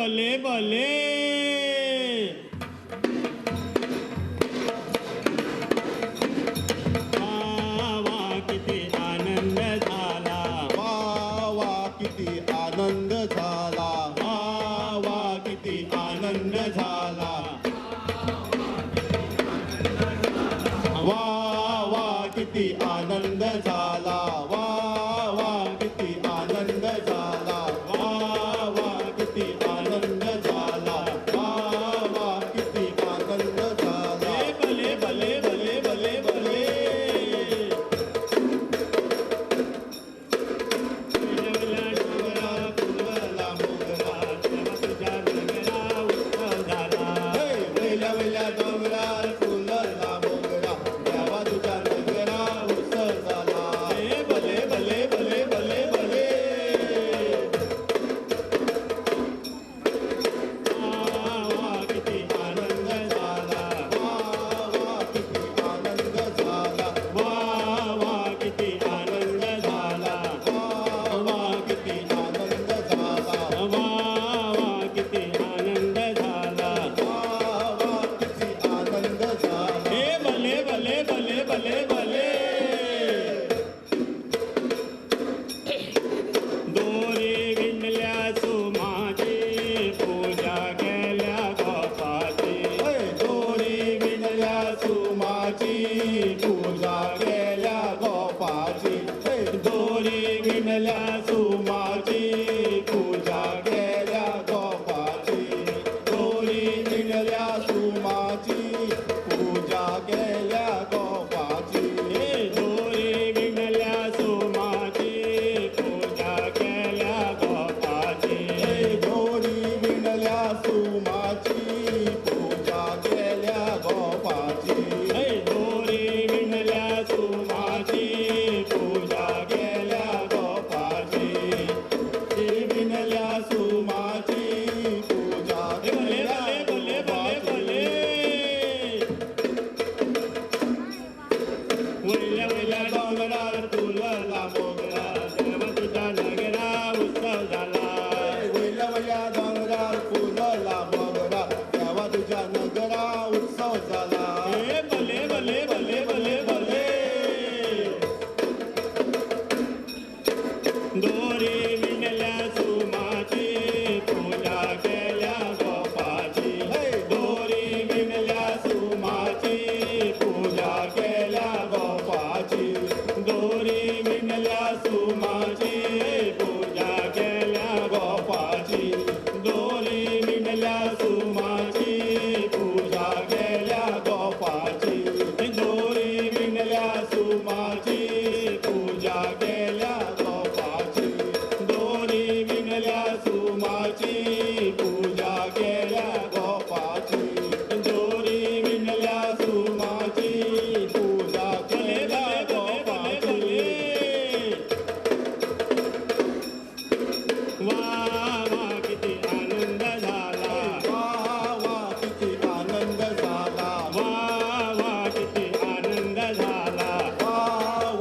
भले भले वा किती आनंद झाला वा किती आनंद झाला वा किती आनंद झाला वा किती आनंद झाला वा किती आनंद झाला वा किती आनंद झाला वा किती आनंद झाला भले भले भले भले भले फुलला मोगरा तुझ्या नगरा उत्सव झाला वेल्या वेल्या डोंगरार फुलला मोगरा देवा तुझ्या नगरा उत्सव झाला भले भले भले भले भले वा किती आनंद झाला वा किती आनंद झाला वा किती आनंद झाला वा किती आनंद झाला वा किती आनंद झाला वा किती आनंद झाला भले भले भले भले भले दोरे विणल्या सुमाची पूजा केल्या गोपाची दोरी विणल्या सुमाची पूजा केल्या गोपाची दोरी विणल्या सुमाची पूजा केल्या गोपाची दोरी विणल्या सुमाची पूजा केल्या गोपाची दोरी विणल्या सुमाची पूजा केल्या गोपाची दोरी विणल्या सुमाची पूजा केल्या गोपाची दोरी विणल्या सुमाची पूजा केल्या गोपाची विणल्या सुमाची पूजा भले केल्या भले भले भले वैल्या वैल्या डोंगरावर फुलला मोगरा देवा तुझ्या नगरा उत्सव झाला वेल्या वेल्या डोंगरार फुलला मोगरा तेव्हा तुझ्या नगरा उत्सव झाला भले भले भले भले भले दोरी विणल्या सुमाची पूजा केल्या गोपाची दोरी विणल्या सुमाची पूजा केल्या गोपाची दोरी विणल्या सुमाची पूजा केल्या गोपाची दोरी विणल्या सुमाची पूजा केल्या गोपाची दोरी विणल्या सुमाची पूजा केल्या गोपाची दोरी विणल्या सुमाची पूजा केल्या गोपाची दोरी विणल्या सुमाची पूजा केल्या गोपाची वा किती आनंद झाला वा किती आनंद झाला वा किती आनंद झाला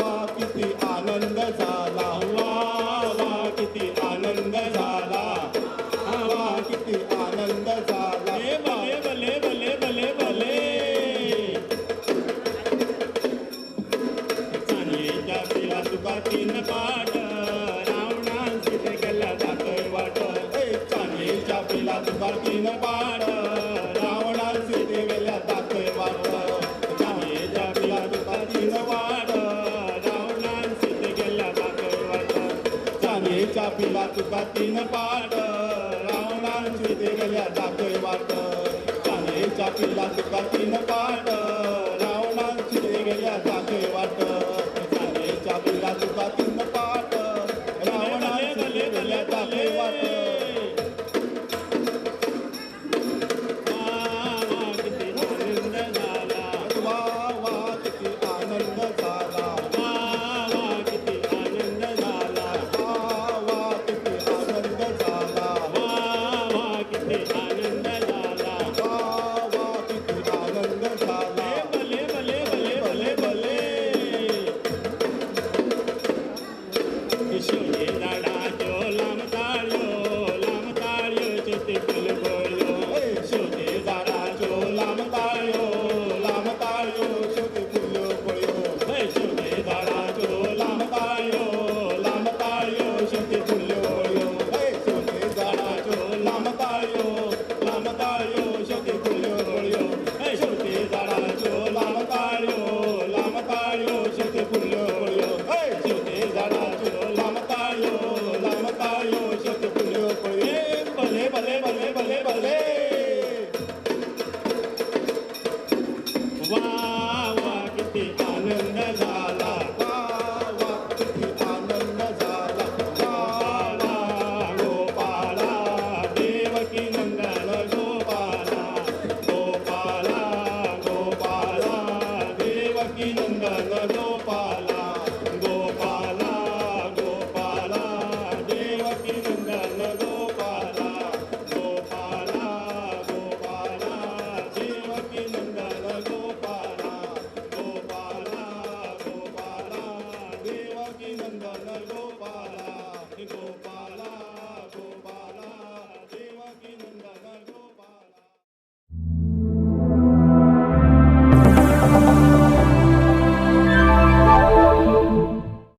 वा किती आनंद झाला वा किती आनंद झाला वा किती आनंद झाला भले भले भले भले भले चांदीच्या पिला तुका तीन पाट रावणान सीते गेल्या जातोय वाट चांदीच्या पिला तुका तीन पाट रावणान सीते गेल्या जातोय वाट चांदीच्या पिला तुका तीन वाट रावणान सीते गेल्या जातोय वाट चांदीच्या पिला तुका तीन पाट रावणान सीते गेल्या जातोय वाट चांदीच्या पिला तुका तीन पाट